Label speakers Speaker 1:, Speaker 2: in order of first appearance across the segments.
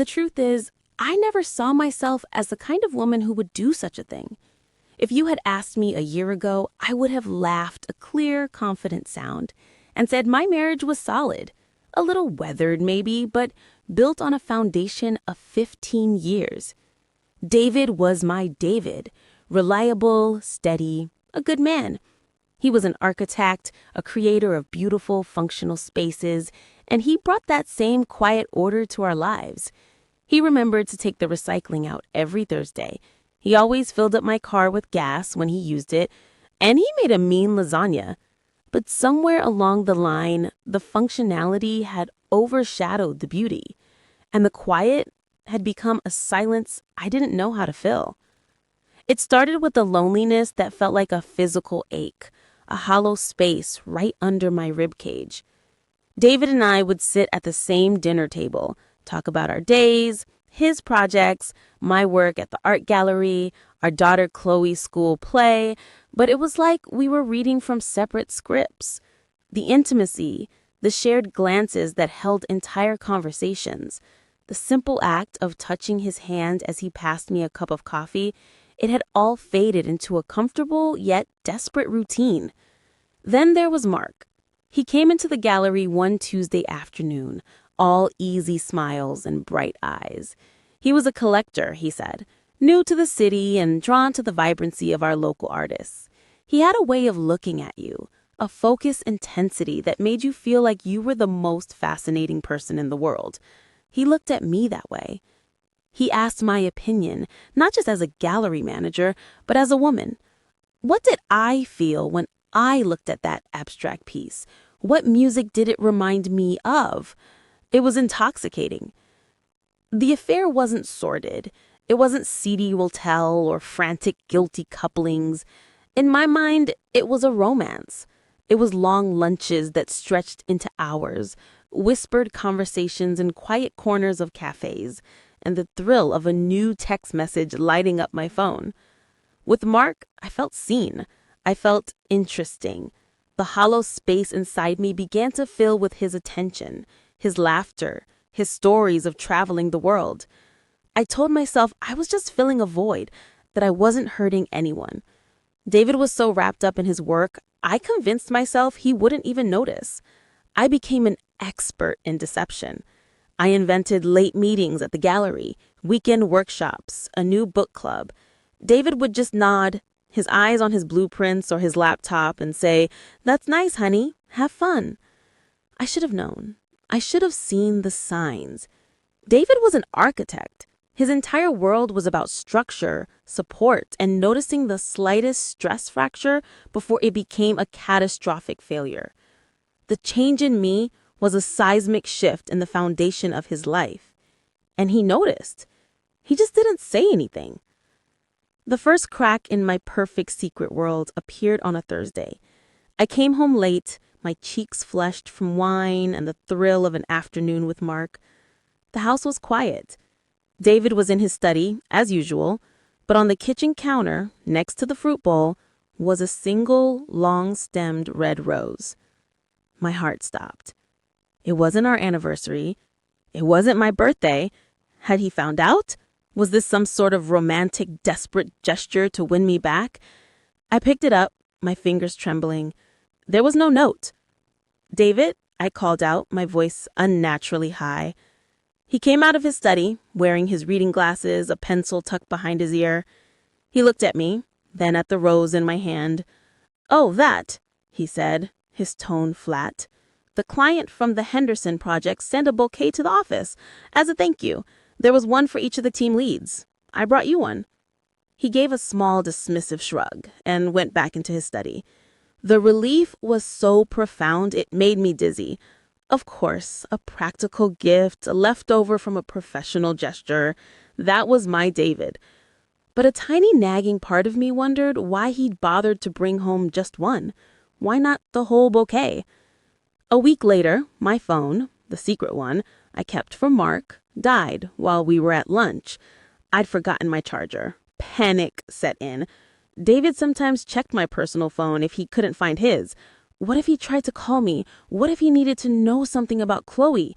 Speaker 1: The truth is, I never saw myself as the kind of woman who would do such a thing. If you had asked me a year ago, I would have laughed a clear, confident sound and said my marriage was solid, a little weathered maybe, but built on a foundation of 15 years. David was my David, reliable, steady, a good man. He was an architect, a creator of beautiful, functional spaces, and he brought that same quiet order to our lives. He remembered to take the recycling out every Thursday. He always filled up my car with gas when he used it, and he made a mean lasagna. But somewhere along the line, the functionality had overshadowed the beauty, and the quiet had become a silence I didn't know how to fill. It started with a loneliness that felt like a physical ache, a hollow space right under my ribcage. David and I would sit at the same dinner table, talk about our days, his projects, my work at the art gallery, our daughter Chloe's school play, but it was like we were reading from separate scripts. The intimacy, the shared glances that held entire conversations, the simple act of touching his hand as he passed me a cup of coffee, it had all faded into a comfortable yet desperate routine. Then there was Mark. He came into the gallery one Tuesday afternoon, all easy smiles and bright eyes. He was a collector, he said, new to the city and drawn to the vibrancy of our local artists. He had a way of looking at you, a focused intensity that made you feel like you were the most fascinating person in the world. He looked at me that way. He asked my opinion, not just as a gallery manager, but as a woman. What did I feel when I looked at that abstract piece? What music did it remind me of? It was intoxicating. The affair wasn't sordid. It wasn't seedy will tell or frantic guilty couplings. In my mind, it was a romance. It was long lunches that stretched into hours, whispered conversations in quiet corners of cafes, and the thrill of a new text message lighting up my phone. With Mark, I felt seen. I felt interesting. The hollow space inside me began to fill with his attention, his laughter, his stories of traveling the world. I told myself I was just filling a void, that I wasn't hurting anyone. David was so wrapped up in his work, I convinced myself he wouldn't even notice. I became an expert in deception. I invented late meetings at the gallery, weekend workshops, a new book club. David would just nod, his eyes on his blueprints or his laptop, and say, "That's nice, honey. Have fun." I should have known. I should have seen the signs. David was an architect. His entire world was about structure, support, and noticing the slightest stress fracture before it became a catastrophic failure. The change in me was a seismic shift in the foundation of his life. And he noticed. He just didn't say anything. The first crack in my perfect secret world appeared on a Thursday. I came home late, my cheeks flushed from wine and the thrill of an afternoon with Mark. The house was quiet. David was in his study, as usual, but on the kitchen counter, next to the fruit bowl, was a single, long-stemmed red rose. My heart stopped. It wasn't our anniversary. It wasn't my birthday. Had he found out? Was this some sort of romantic, desperate gesture to win me back? I picked it up, my fingers trembling. There was no note. "David," I called out, my voice unnaturally high. He came out of his study, wearing his reading glasses, a pencil tucked behind his ear. He looked at me, then at the rose in my hand. "Oh, that," he said, his tone flat. "The client from the Henderson project sent a bouquet to the office as a thank you. There was one for each of the team leads. I brought you one." He gave a small dismissive shrug and went back into his study. The relief was so profound it made me dizzy. Of course, a practical gift, a leftover from a professional gesture. That was my David. But a tiny nagging part of me wondered why he'd bothered to bring home just one. Why not the whole bouquet? A week later, my phone, the secret one I kept for Mark, died while we were at lunch. I'd forgotten my charger. Panic set in. David sometimes checked my personal phone if he couldn't find his. What if he tried to call me? What if he needed to know something about Chloe?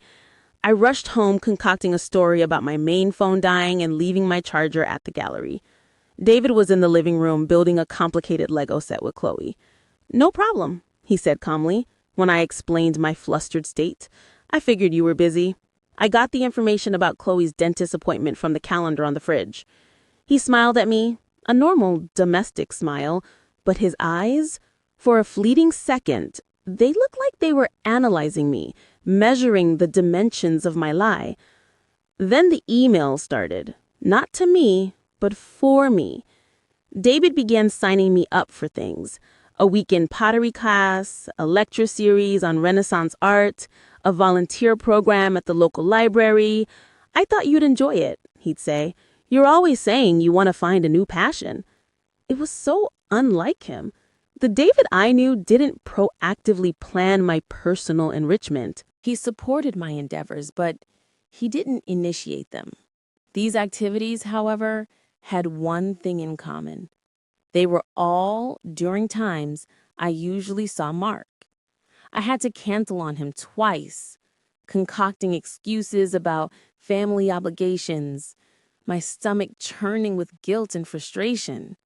Speaker 1: I rushed home concocting a story about my main phone dying and leaving my charger at the gallery. David was in the living room building a complicated Lego set with Chloe. "No problem," he said calmly, when I explained my flustered state. "I figured you were busy. I got the information about Chloe's dentist appointment from the calendar on the fridge." He smiled at me, a normal domestic smile, but his eyes, for a fleeting second, they looked like they were analyzing me, measuring the dimensions of my lie. Then the email started, not to me, but for me. David began signing me up for things: a weekend pottery class, a lecture series on Renaissance art, a volunteer program at the local library. "I thought you'd enjoy it," he'd say. "You're always saying you want to find a new passion." It was so unlike him. The David I knew didn't proactively plan my personal enrichment. He supported my endeavors, but he didn't initiate them. These activities, however, had one thing in common. They were all during times I usually saw Mark. I had to cancel on him twice, concocting excuses about family obligations, my stomach churning with guilt and frustration.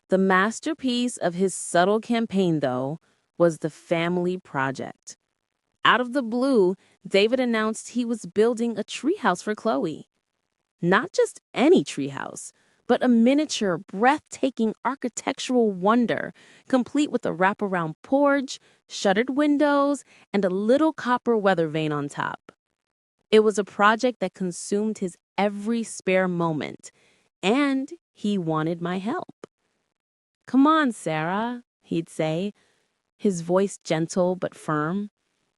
Speaker 1: The masterpiece of his subtle campaign, though, was the family project. Out of the blue, David announced he was building a treehouse for Chloe. Not just any treehouse, but a miniature, breathtaking architectural wonder, complete with a wraparound porch, shuttered windows, and a little copper weather vane on top. It was a project that consumed his every spare moment, and he wanted my help. "Come on, Sarah," he'd say, his voice gentle but firm.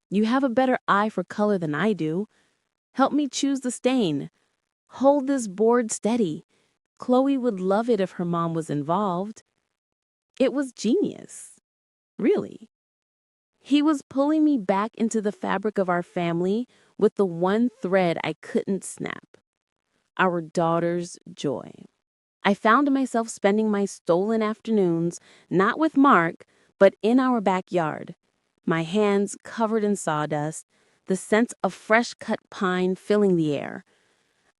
Speaker 1: "You have a better eye for color than I do. Help me choose the stain. Hold this board steady. Chloe would love it if her mom was involved." It was genius, really. He was pulling me back into the fabric of our family with the one thread I couldn't snap: our daughter's joy. I found myself spending my stolen afternoons not with Mark, but in our backyard, my hands covered in sawdust, the scent of fresh-cut pine filling the air.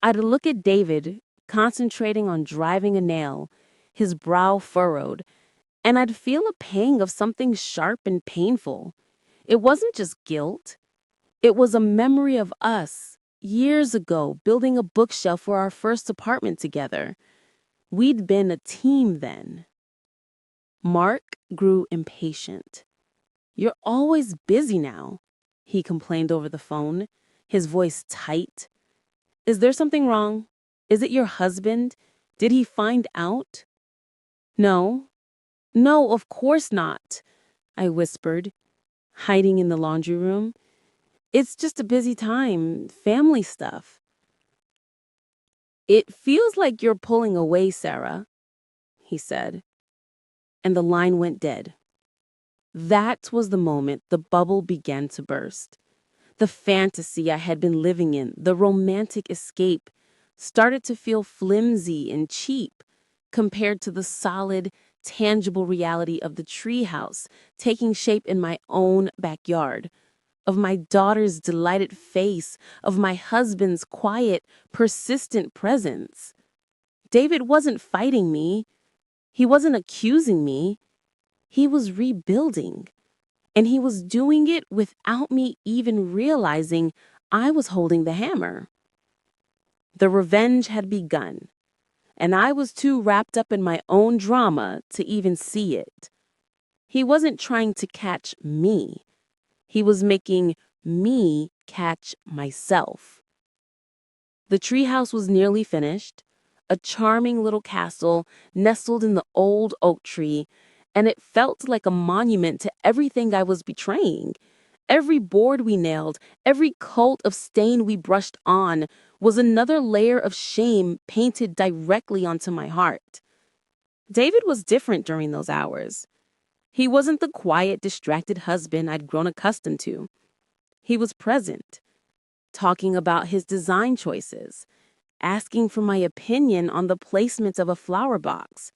Speaker 1: I'd look at David, concentrating on driving a nail, his brow furrowed, and I'd feel a pang of something sharp and painful. It wasn't just guilt. It was a memory of us, years ago, building a bookshelf for our first apartment together. We'd been a team then. Mark grew impatient. "You're always busy now," he complained over the phone, his voice tight. "Is there something wrong? Is it your husband? Did he find out?" "No. No, of course not," I whispered, hiding in the laundry room. "It's just a busy time, family stuff." "It feels like you're pulling away, Sarah," he said, and the line went dead. That was the moment the bubble began to burst. The fantasy I had been living in, the romantic escape, started to feel flimsy and cheap compared to the solid, tangible reality of the treehouse taking shape in my own backyard, of my daughter's delighted face, of my husband's quiet, persistent presence. David wasn't fighting me. He wasn't accusing me. He was rebuilding. And he was doing it without me even realizing I was holding the hammer. The revenge had begun, and I was too wrapped up in my own drama to even see it. He wasn't trying to catch me. He was making me catch myself. The treehouse was nearly finished, a charming little castle nestled in the old oak tree, and it felt like a monument to everything I was betraying. Every board we nailed, every coat of stain we brushed on was another layer of shame painted directly onto my heart. David was different during those hours. He wasn't the quiet, distracted husband I'd grown accustomed to. He was present, talking about his design choices, asking for my opinion on the placement of a flower box,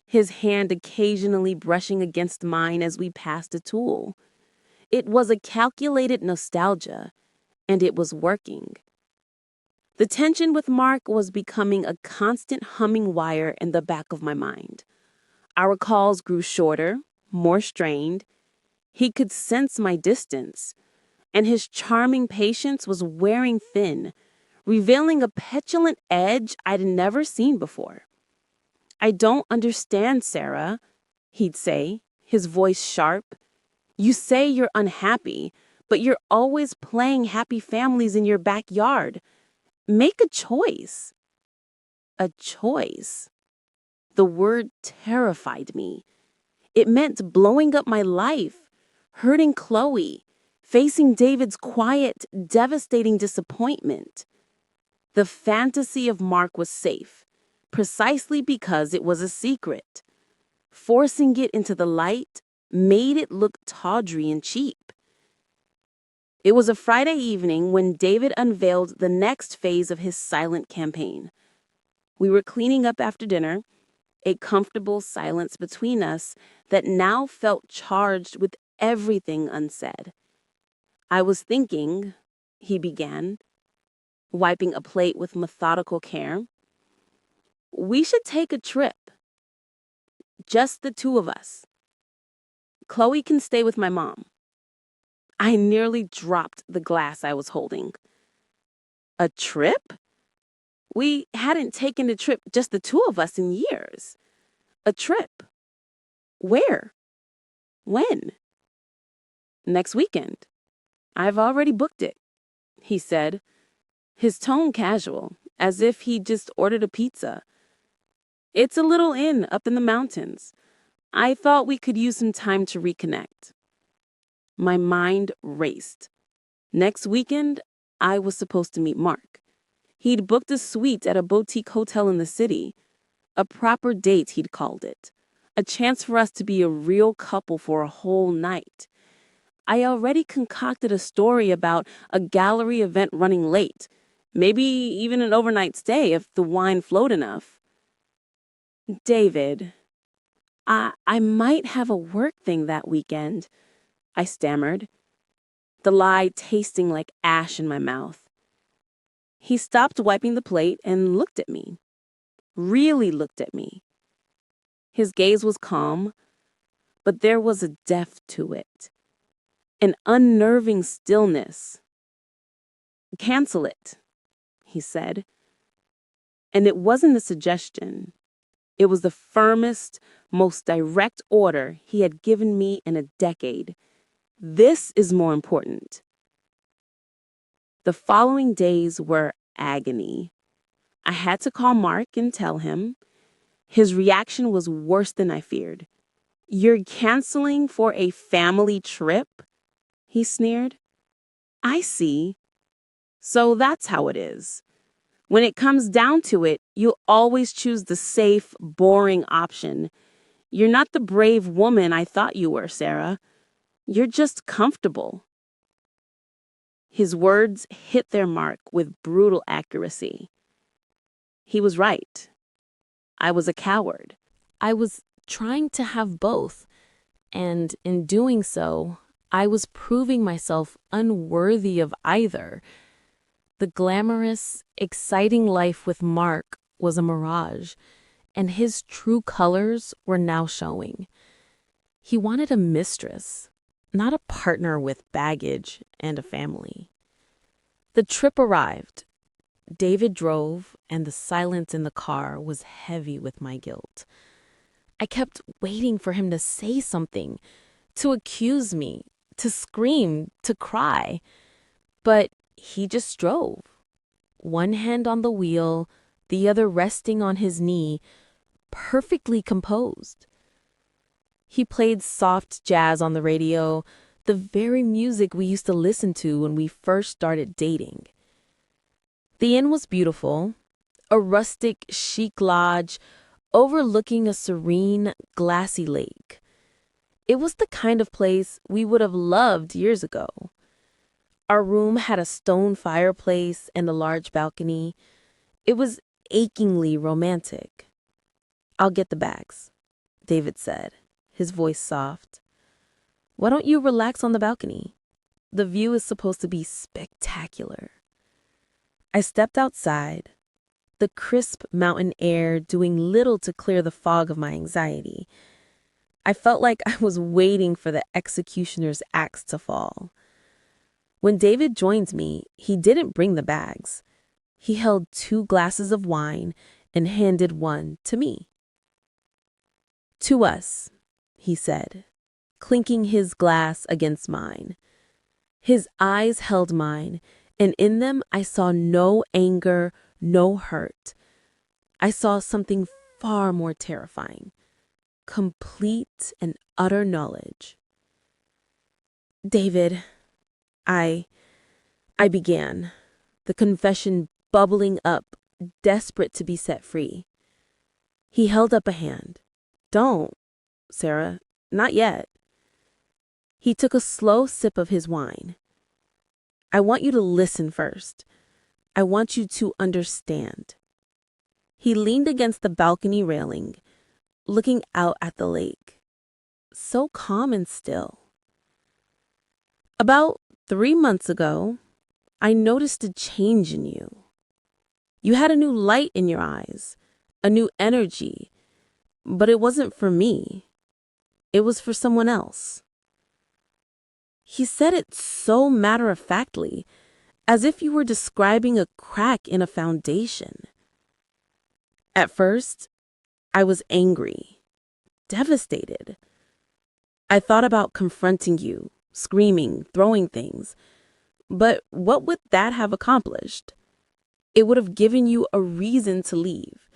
Speaker 1: his hand occasionally brushing against mine as we passed a tool. It was a calculated nostalgia, And it was working. The tension with Mark was becoming a constant humming wire in the back of my mind. Our calls grew shorter, more strained. He could sense my distance, and his charming patience was wearing thin, revealing a petulant edge I'd never seen before. "I don't understand, Sarah," he'd say, his voice sharp. "You say you're unhappy, but you're always playing happy families in your backyard. Make a choice." A choice. The word terrified me. It meant blowing up my life, hurting Chloe, facing David's quiet, devastating disappointment. The fantasy of Mark was safe, precisely because it was a secret. Forcing it into the light made it look tawdry and cheap. It was a Friday evening when David unveiled the next phase of his silent campaign. We were cleaning up after dinner, a comfortable silence between us that now felt charged with everything unsaid. "I was thinking," he began, wiping a plate with methodical care, "we should take a trip. Just the two of us. Chloe can stay with my mom." I nearly dropped the glass I was holding. A trip? We hadn't taken a trip, just the two of us, in years. A trip. Where? When? "Next weekend. I've already booked it," he said, his tone casual, as if he'd just ordered a pizza. "It's a little inn up in the mountains. I thought we could use some time to reconnect." My mind raced. Next weekend, I was supposed to meet Mark. He'd booked a suite at a boutique hotel in the city. A proper date, he'd called it. A chance for us to be a real couple for a whole night. I already concocted a story about a gallery event running late, maybe even an overnight stay if the wine flowed enough. "David, I might have a work thing that weekend," I stammered, the lie tasting like ash in my mouth. He stopped wiping the plate and looked at me. Really looked at me. His gaze was calm, but there was a depth to it. An unnerving stillness. "Cancel it," he said. And it wasn't a suggestion. It was the firmest, most direct order he had given me in a decade. This is more important. The following days were agony. I had to call Mark and tell him. His reaction was worse than I feared. "You're canceling for a family trip?" he sneered. "I see. So that's how it is. When it comes down to it, you'll always choose the safe, boring option. You're not the brave woman I thought you were, Sarah. You're just comfortable." His words hit their mark with brutal accuracy. He was right. I was a coward. I was trying to have both, and in doing so, I was proving myself unworthy of either. The glamorous, exciting life with Mark was a mirage, and his true colors were now showing. He wanted a mistress, not a partner with baggage and a family. The trip arrived. David drove, and the silence in the car was heavy with my guilt. I kept waiting for him to say something, to accuse me, to scream, to cry. But he just drove. One hand on the wheel, the other resting on his knee, perfectly composed. He played soft jazz on the radio, the very music we used to listen to when we first started dating. The inn was beautiful, a rustic, chic lodge overlooking a serene, glassy lake. It was the kind of place we would have loved years ago. Our room had a stone fireplace and a large balcony. It was achingly romantic. "I'll get the bags," David said, his voice soft. "Why don't you relax on the balcony? The view is supposed to be spectacular. I stepped outside, the crisp mountain air doing little to clear the fog of my anxiety. I felt like I was waiting for the executioner's axe to fall. When David joined me, he didn't bring the bags. He held 2 glasses of wine and handed one to me. "To us," he said, clinking his glass against mine. His eyes held mine, and in them I saw no anger, no hurt. I saw something far more terrifying: complete and utter knowledge. "David," I began, the confession bubbling up, desperate to be set free. He held up a hand. "Don't, Sarah, not yet." He took a slow sip of his wine. "I want you to listen first. I want you to understand." He leaned against the balcony railing, looking out at the lake, so calm and still. "About 3 months ago, I noticed a change in you. You had a new light in your eyes, a new energy, but it wasn't for me. It was for someone else." He said it so matter-of-factly, as if you were describing a crack in a foundation. At first, I was angry, devastated. I thought about confronting you, screaming, throwing things. But what would that have accomplished? It would have given you a reason to leave.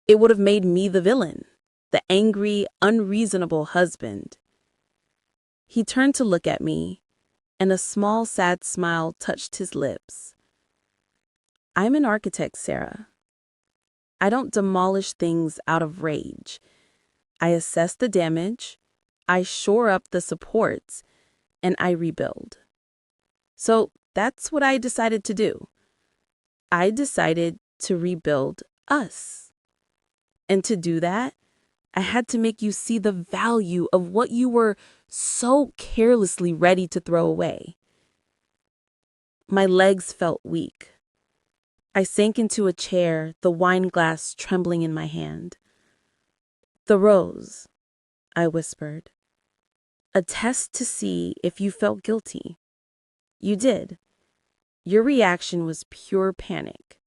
Speaker 1: It would have made me the villain, the angry, unreasonable husband. He turned to look at me, and a small, sad smile touched his lips. "I'm an architect, Sarah. I don't demolish things out of rage. I assess the damage, I shore up the supports, and I rebuild." So that's what I decided to do. I decided to rebuild us. And to do that, I had to make you see the value of what you were so carelessly ready to throw away. My legs felt weak. I sank into a chair, the wine glass trembling in my hand. "The rose," I whispered. "A test to see if you felt guilty. You did. Your reaction was pure panic.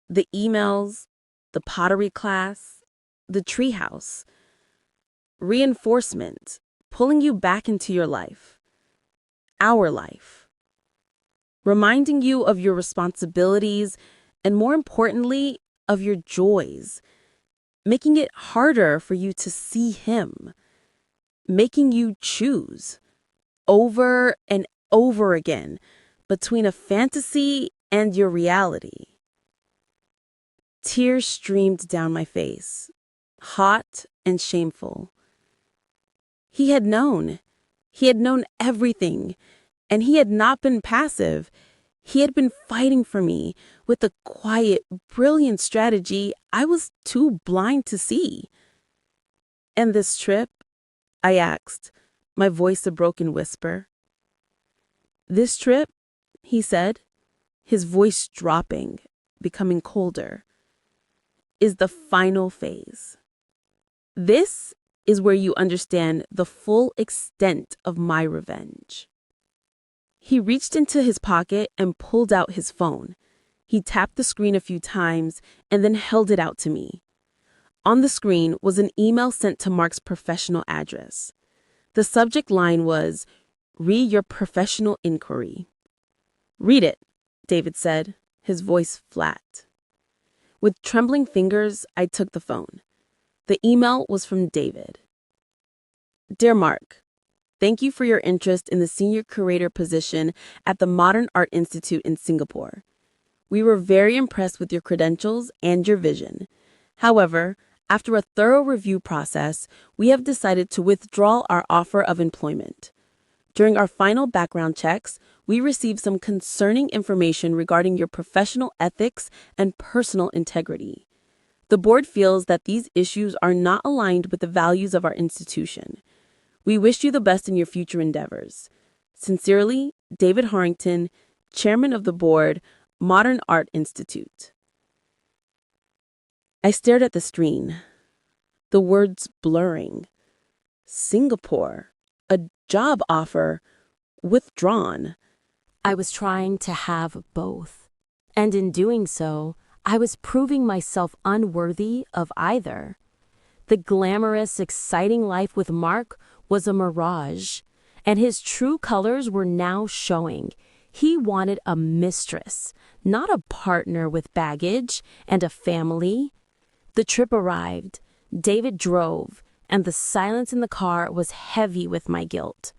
Speaker 1: The emails, the pottery class, the treehouse. Reinforcement, pulling you back into your life. Our life. Reminding you of your responsibilities and, more importantly, of your joys. Making it harder for you to see him. Making you choose over and over again between a fantasy and your reality." Tears streamed down my face, hot and shameful. He had known. He had known everything, and he had not been passive. He had been fighting for me with a quiet, brilliant strategy I was too blind to see. "And this trip?" I asked, my voice a broken whisper. "This trip," he said, his voice dropping, becoming colder, "is the final phase. This is where you understand the full extent of my revenge." He reached into his pocket and pulled out his phone. He tapped the screen a few times and then held it out to me. On the screen was an email sent to Mark's professional address. The subject line was, "Read your professional inquiry." "Read it," David said, his voice flat. With trembling fingers, I took the phone. The email was from David. "Dear Mark, thank you for your interest in the senior curator position at the Modern Art Institute in Singapore. We were very impressed with your credentials and your vision. However, after a thorough review process, we have decided to withdraw our offer of employment. During our final background checks, we received some concerning information regarding your professional ethics and personal integrity. The board feels that these issues are not aligned with the values of our institution. We wish you the best in your future endeavors. Sincerely, David Harrington, Chairman of the Board, Modern Art Institute. I stared at the screen, the words blurring. Singapore, a job offer, withdrawn.
Speaker 2: I was trying to have both, and in doing so, I was proving myself unworthy of either. The glamorous, exciting life with Mark was a mirage, and his true colors were now showing. He wanted a mistress, not a partner with baggage and a family. The trip arrived. David drove, and the silence in the car was heavy with my guilt.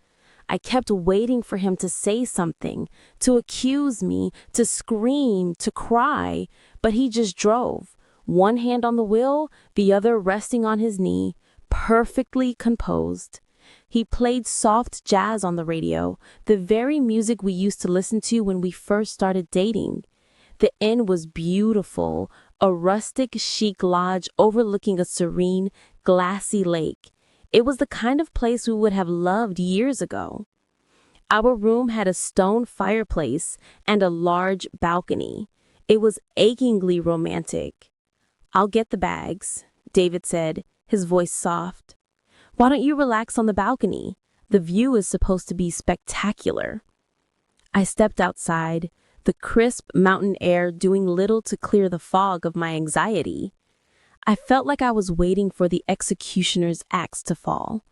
Speaker 2: I kept waiting for him to say something, to accuse me, to scream, to cry, but he just drove, one hand on the wheel, the other resting on his knee, perfectly composed. He played soft jazz on the radio, the very music we used to listen to when we first started dating. The inn was beautiful, a rustic chic lodge overlooking a serene, glassy lake. It was the kind of place we would have loved years ago. Our room had a stone fireplace and a large balcony. It was achingly romantic. "I'll get the bags," David said, his voice soft. "Why don't you relax on the balcony? The view is supposed to be spectacular." I stepped outside, the crisp mountain air doing little to clear the fog of my anxiety. I felt like I was waiting for the executioner's axe to fall.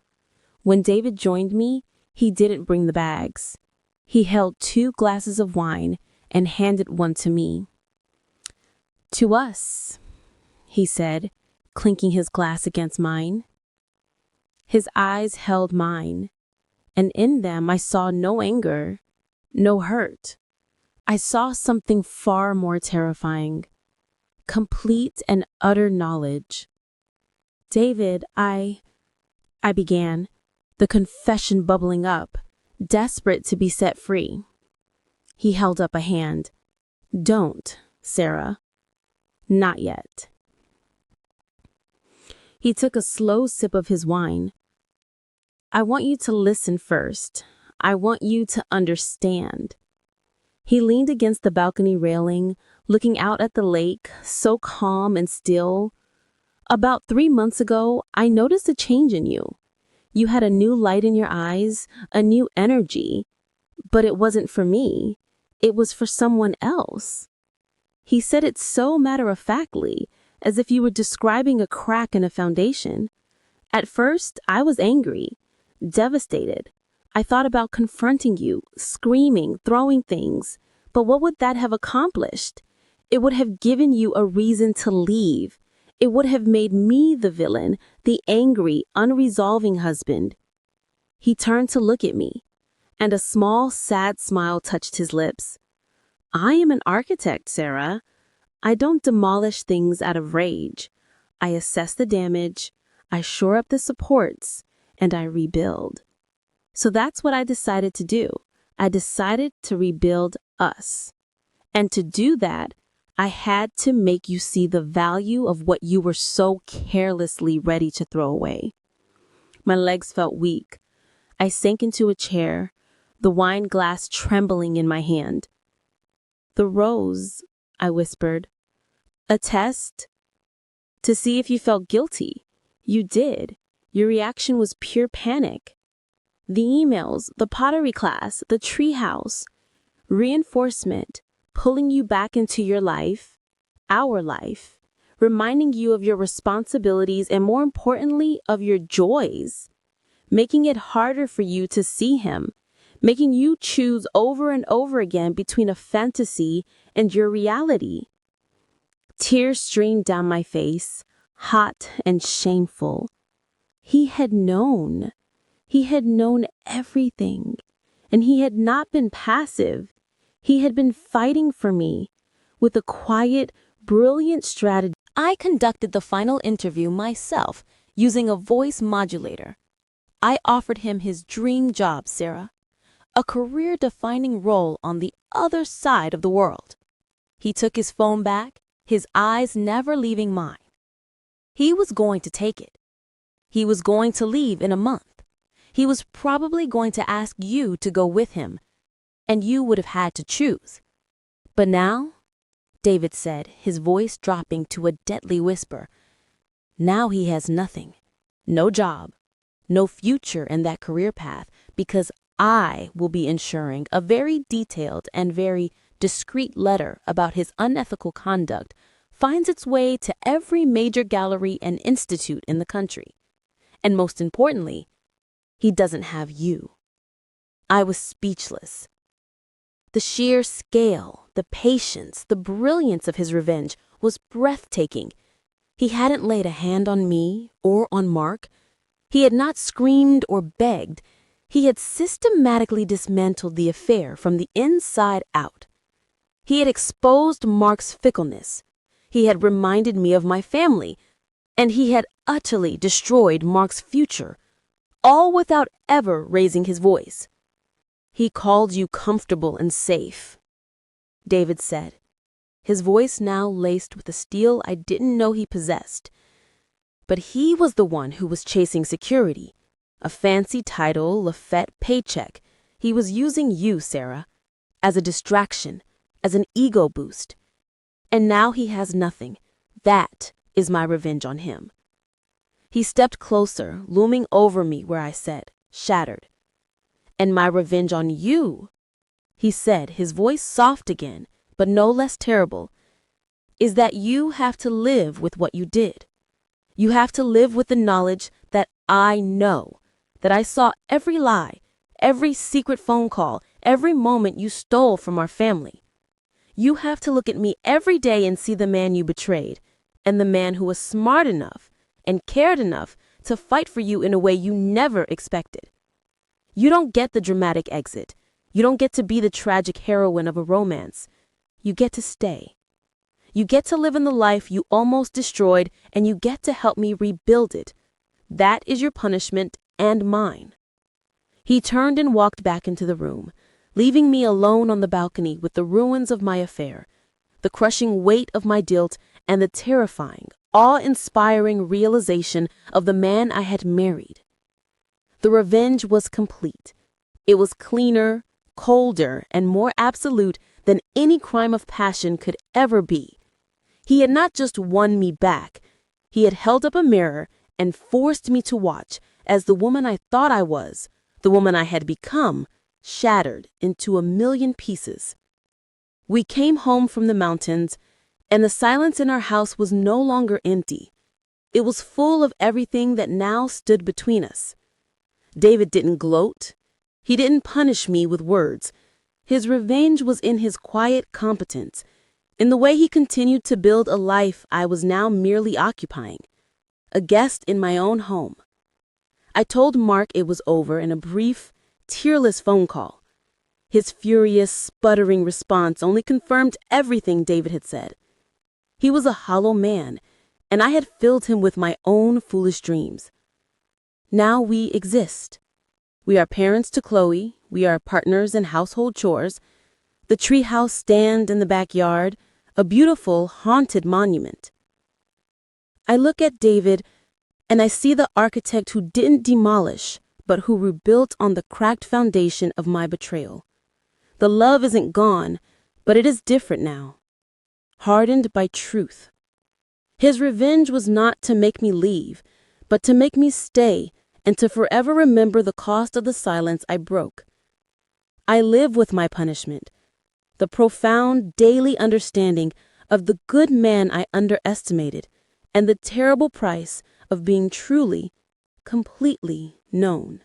Speaker 2: When David joined me, he didn't bring the bags. He held 2 glasses of wine and handed one to me. "To us," he said, clinking his glass against mine. His eyes held mine, and in them I saw no anger, no hurt. I saw something far more terrifying. Complete and utter knowledge. "David, I began, the confession bubbling up, desperate to be set free. He held up a hand. "Don't, Sarah. Not yet." He took a slow sip of his wine. "I want you to listen first. I want you to understand." He leaned against the balcony railing, looking out at the lake, so calm and still. "About 3 months ago, I noticed a change in you. You had a new light in your eyes, a new energy. But it wasn't for me. It was for someone else." He said it so matter-of-factly, as if you were describing a crack in a foundation. At first, I was angry, devastated. I thought about confronting you, screaming, throwing things. But what would that have accomplished? It would have given you a reason to leave. It would have made me the villain, the angry, unresolving husband. He turned to look at me, and a small, sad smile touched his lips. "I am an architect, Sarah. I don't demolish things out of rage. I assess the damage, I shore up the supports, and I rebuild." So that's what I decided to do. I decided to rebuild us. And to do that, I had to make you see the value of what you were so carelessly ready to throw away. My legs felt weak. I sank into a chair, the wine glass trembling in my hand. "The rose," I whispered. "A test? To see if you felt guilty. You did. Your reaction was pure panic. The emails, the pottery class, the treehouse. Reinforcement, pulling you back into your life, our life, reminding you of your responsibilities and, more importantly, of your joys, making it harder for you to see him, making you choose over and over again between a fantasy and your reality." Tears streamed down my face, hot and shameful. He had known. He had known everything, and he had not been passive. He had been fighting for me with a quiet, brilliant strategy. I conducted the final interview myself using a voice modulator. I offered him his dream job, Sarah, a career-defining role on the other side of the world. He took his phone back, his eyes never leaving mine. He was going to take it. He was going to leave in a month.
Speaker 1: he was probably going to ask you to go with him, and you would have had to choose. But now, David said, his voice dropping to a deadly whisper, now he has nothing, no job, no future in that career path, because I will be ensuring a very detailed and very discreet letter about his unethical conduct finds its way to every major gallery and institute in the country. And most importantly, he doesn't have you. I was speechless. The sheer scale, the patience, the brilliance of his revenge was breathtaking. He hadn't laid a hand on me or on Mark. He had not screamed or begged. He had systematically dismantled the affair from the inside out. He had exposed Mark's fickleness. He had reminded me of my family, and he had utterly destroyed Mark's future, all without ever raising his voice. He called you comfortable and safe, David said, his voice now laced with a steel I didn't know he possessed. But he was the one who was chasing security, a fancy title, a fat paycheck. He was using you, Sarah, as a distraction, as an ego boost. And now he has nothing. That is my revenge on him. He stepped closer, looming over me where I sat, shattered. And my revenge on you, he said, his voice soft again, but no less terrible, is that you have to live with what you did. You have to live with the knowledge that I know, that I saw every lie, every secret phone call, every moment you stole from our family. You have to look at me every day and see the man you betrayed, and the man who was smart enough and cared enough to fight for you in a way you never expected. You don't get the dramatic exit. You don't get to be the tragic heroine of a romance. You get to stay. You get to live in the life you almost destroyed, and you get to help me rebuild it. That is your punishment and mine. He turned and walked back into the room, leaving me alone on the balcony with the ruins of my affair, the crushing weight of my guilt, and the terrifying, awe-inspiring realization of the man I had married. The revenge was complete. It was cleaner, colder, and more absolute than any crime of passion could ever be. He had not just won me back. He had held up a mirror and forced me to watch as the woman I thought I was, the woman I had become, shattered into a million pieces. We came home from the mountains, and the silence in our house was no longer empty. It was full of everything that now stood between us. David didn't gloat. He didn't punish me with words. His revenge was in his quiet competence, in the way he continued to build a life I was now merely occupying, a guest in my own home. I told Mark it was over in a brief, tearless phone call. His furious, sputtering response only confirmed everything David had said. He was a hollow man, and I had filled him with my own foolish dreams. Now we exist. We are parents to Chloe. We are partners in household chores. The treehouse stand in the backyard, a beautiful, haunted monument. I look at David, and I see the architect who didn't demolish, but who rebuilt on the cracked foundation of my betrayal. The love isn't gone, but it is different now, hardened by truth. His revenge was not to make me leave, but to make me stay and to forever remember the cost of the silence I broke. I live with my punishment, the profound daily understanding of the good man I underestimated and the terrible price of being truly, completely known.